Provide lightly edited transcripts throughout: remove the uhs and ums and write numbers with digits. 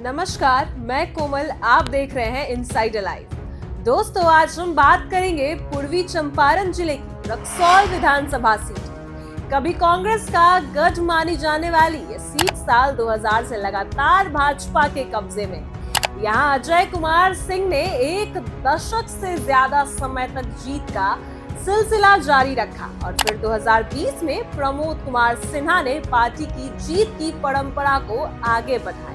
नमस्कार, मैं कोमल। आप देख रहे हैं इनसाइड लाइव। दोस्तों, आज हम बात करेंगे पूर्वी चंपारण जिले की रक्सौल विधानसभा सीट। कभी कांग्रेस का गढ़ मानी जाने वाली ये सीट साल 2000 से लगातार भाजपा के कब्जे में है। यहाँ अजय कुमार सिंह ने एक दशक से ज्यादा समय तक जीत का सिलसिला जारी रखा और फिर 2020 में प्रमोद कुमार सिन्हा ने पार्टी की जीत की परंपरा को आगे बढ़ाया।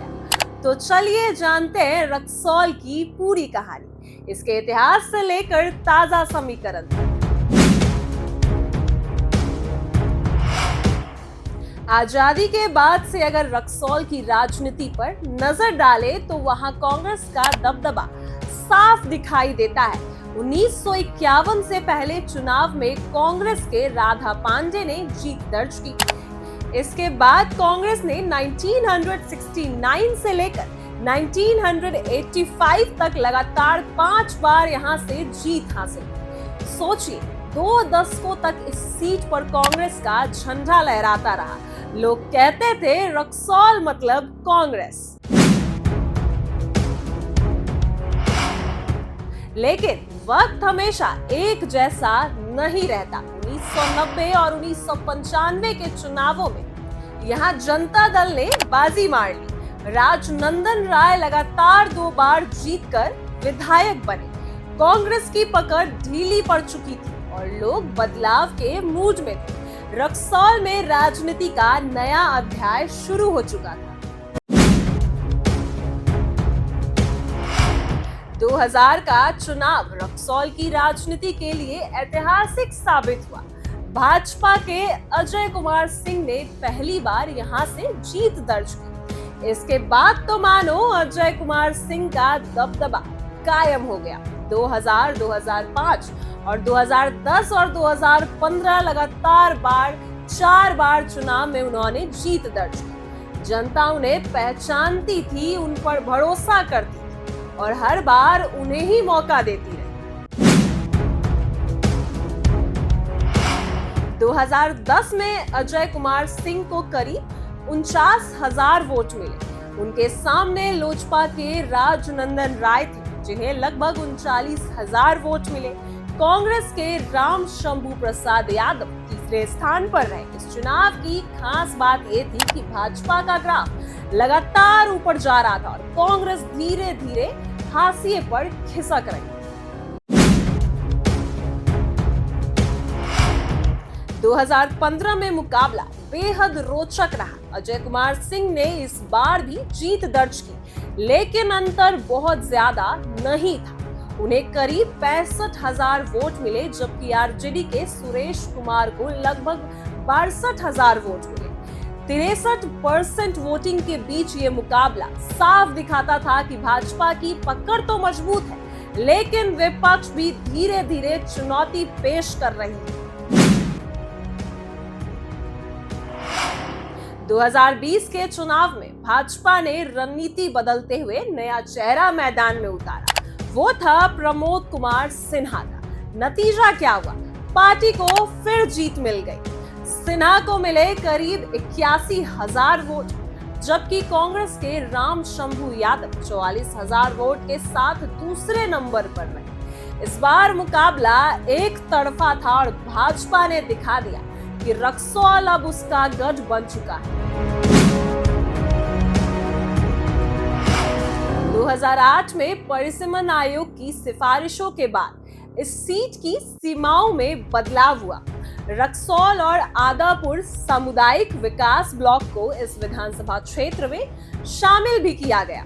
तो चलिए जानते हैं रक्सौल की पूरी कहानी, इसके इतिहास से लेकर ताजा समीकरण तक। आजादी के बाद से अगर रक्सौल की राजनीति पर नजर डाले तो वहां कांग्रेस का दबदबा साफ दिखाई देता है। 1951 से पहले चुनाव में कांग्रेस के राधा पांडे ने जीत दर्ज की। इसके बाद कांग्रेस ने 1969 से लेकर 1985 तक लगातार 5 बार यहां से जीत हासिल की। सोचिए, 2 दशकों तक इस सीट पर कांग्रेस का झंडा लहराता रहा। लोग कहते थे रक्सौल मतलब कांग्रेस। लेकिन वक्त हमेशा एक जैसा नहीं रहता। 1990 और 1995 के चुनावों में यहाँ जनता दल ने बाजी मार ली। राजनंदन राय लगातार 2 बार जीतकर विधायक बने। कांग्रेस की पकड़ ढीली पड़ चुकी थी और लोग बदलाव के मूड में थे। रक्सौल में राजनीति का नया अध्याय शुरू हो चुका था। 2000 का चुनाव रक्सौल की राजनीति के लिए ऐतिहासिक साबित हुआ। भाजपा के अजय कुमार सिंह ने पहली बार यहां से जीत दर्ज की। इसके बाद तो मानो अजय कुमार सिंह का दबदबा कायम हो गया। 2000, 2005 और 2010 और 2015 लगातार 4 बार चुनाव में उन्होंने जीत दर्ज की। जनता उन्हें पहचानती थी, उन पर भरोसा करती थी और हर बार उन्हें ही मौका देती रही। 2010 में अजय कुमार सिंह को करीब 49,000 वोट मिले। उनके सामने लोजपा के राजनंदन राय थे, जिन्हें लगभग 39,000 वोट मिले। कांग्रेस के राम शंभू प्रसाद यादव तीसरे स्थान पर रहे। इस चुनाव की खास बात यह थी कि भाजपा का ग्राफ लगातार ऊपर जा रहा था और कांग्रेस धीरे धीरे हाशिए पर खिसक रही। 2015 में मुकाबला बेहद रोचक रहा। अजय कुमार सिंह ने इस बार भी जीत दर्ज की, लेकिन अंतर बहुत ज्यादा नहीं था। उन्हें करीब 65,000 वोट मिले, जबकि आरजेडी के सुरेश कुमार को लगभग 62,000 वोट मिले। 63% वोटिंग के बीच ये मुकाबला साफ दिखाता था कि भाजपा की पकड़ तो मजबूत है, लेकिन विपक्ष भी धीरे धीरे चुनौती पेश कर रही है। 2020 के चुनाव में भाजपा ने रणनीति बदलते हुए नया चेहरा मैदान में उतारा। वो था प्रमोद कुमार सिन्हा का। नतीजा क्या हुआ? पार्टी को फिर जीत मिल गई। सिन्हा को मिले करीब 81,000 वोट, जबकि कांग्रेस के राम शंभू यादव 44,000 वोट के साथ दूसरे नंबर पर रहे। इस बार मुकाबला एक तरफा था और भाजपा ने दिखा दिया कि रक्सौल अब उसका गढ़ बन चुका है। 2008 में परिसीमन आयोग की सिफारिशों के बाद इस सीट की सीमाओं में बदलाव हुआ। रक्सौल और आदापुर सामुदायिक विकास ब्लॉक को इस विधानसभा क्षेत्र में शामिल भी किया गया।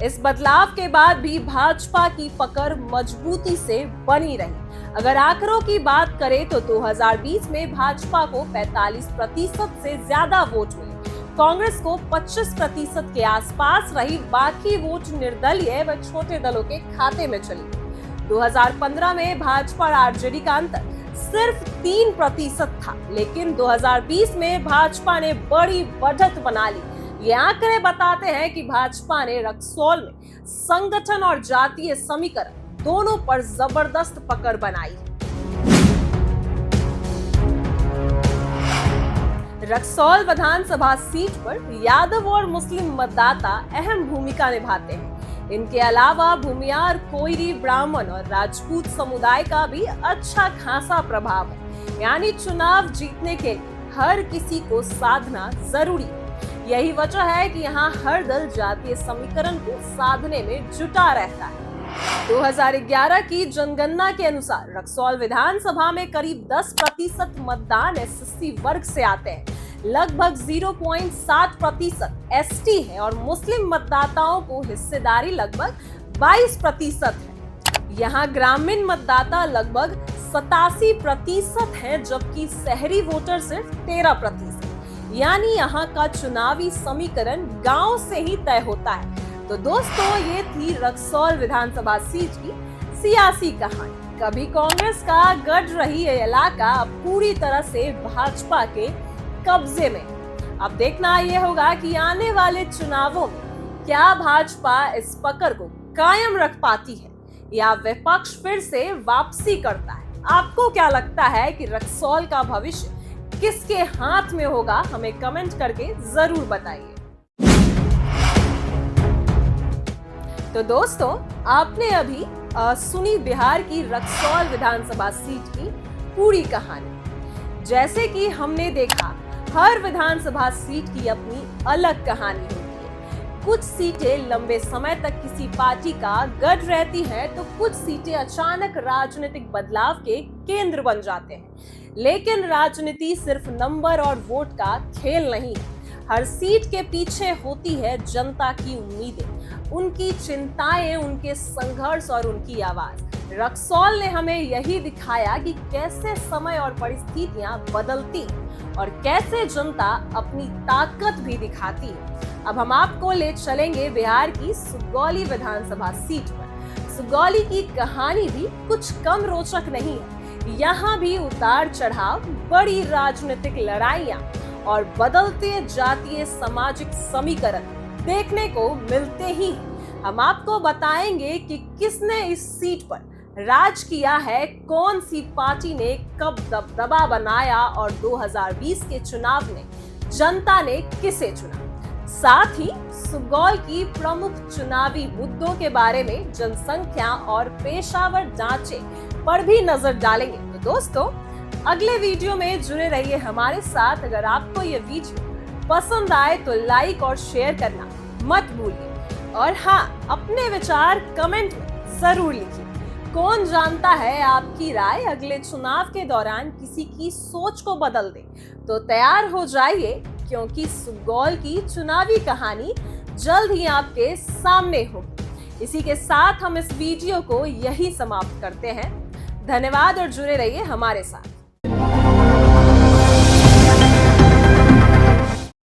इस बदलाव के बाद भी भाजपा की पकड़ मजबूती से बनी रही। अगर आंकड़ों की बात करें तो 2020 में भाजपा को 45% से ज्यादा वोट मिले। कांग्रेस को 25% के आसपास रही। बाकी वोट निर्दलीय व छोटे दलों के खाते में चली। 2015 में भाजपा और आरजेडी का अंतर सिर्फ 3% था, लेकिन 2020 में भाजपा ने बड़ी बढ़त बना ली। ये आंकड़े बताते हैं कि भाजपा ने रक्सौल में संगठन और जातीय समीकरण दोनों पर जबरदस्त पकड़ बनाई है। रक्सौल विधानसभा सीट पर यादव और मुस्लिम मतदाता अहम भूमिका निभाते हैं। इनके अलावा भूमियार, कोयरी, ब्राह्मण और राजपूत समुदाय का भी अच्छा खासा प्रभाव है। यानी चुनाव जीतने के लिए हर किसी को साधना जरूरी है। यही वजह है कि यहाँ हर दल जातीय समीकरण को साधने में जुटा रहता है। 2011 की जनगणना के अनुसार रक्सौल विधानसभा में करीब 10% मतदान एससी वर्ग से आते हैं, लगभग 0.7% एसटी है और मुस्लिम मतदाताओं को हिस्सेदारी लगभग 22% है। यहाँ ग्रामीण मतदाता लगभग 87% है, जबकि शहरी वोटर सिर्फ 13%। यानी यहाँ का चुनावी समीकरण गांव से ही तय होता है। तो दोस्तों, ये थी रक्सौल विधानसभा सीट की सियासी कहानी। कभी कांग्रेस का गढ़ रही ये इलाका अब पूरी तरह से भाजपा के कब्जे में। अब देखना ये होगा कि आने वाले चुनावों में क्या भाजपा इस पकड़ को कायम रख पाती है या विपक्ष फिर से वापसी करता है। आपको क्या लगता है कि रक्सौल का भविष्य किसके हाथ में होगा? हमें कमेंट करके जरूर बताइए। तो दोस्तों, आपने अभी सुनी बिहार की रक्सौल विधानसभा सीट की पूरी कहानी। जैसे कि हमने देखा, हर विधानसभा सीट की अपनी अलग कहानी होती है। कुछ सीटें लंबे समय तक किसी पार्टी का गढ़ रहती हैं, तो कुछ सीटें अचानक राजनीतिक बदलाव के केंद्र बन जाते हैं। लेकिन राजनीति सिर्फ नंबर और वोट का खेल नहीं है। हर सीट के पीछे होती है जनता की उम्मीदें, उनकी चिंताएं, उनके संघर्ष और उनकी आवाज। रक्सौल ने हमें यही दिखाया कि कैसे समय और परिस्थितियां बदलती हैं और कैसे जनता अपनी ताकत भी दिखाती है। अब हम आपको ले चलेंगे बिहार की सुगौली विधानसभा सीट पर। सुगौली की कहानी भी कुछ कम रोचक नहीं है। यहाँ भी उतार चढ़ाव, बड़ी राजनीतिक लड़ाइयां और बदलते जातीय सामाजिक समीकरण देखने को मिलते ही हैं। हम आपको बताएंगे कि किसने इस सीट पर राज किया है, कौन सी पार्टी ने कब दबदबा बनाया और 2020 के चुनाव में जनता ने किसे चुना। साथ ही सुगौल की प्रमुख चुनावी मुद्दों के बारे में, जनसंख्या और पेशावर ढांचे पर भी नजर डालेंगे। तो दोस्तों, अगले वीडियो में जुड़े रहिए हमारे साथ। अगर आपको ये वीडियो पसंद आए तो लाइक और शेयर करना मत भूलिए। और हाँ, अपने विचार कमेंट में जरूर लिखिए। कौन जानता है आपकी राय अगले चुनाव के दौरान किसी की सोच को बदल दे। तो तैयार हो जाइए, क्योंकि सुगौल की चुनावी कहानी जल्द ही आपके सामने होगी। इसी के साथ हम इस वीडियो को यही समाप्त करते हैं। धन्यवाद और जुड़े रहिए हमारे साथ।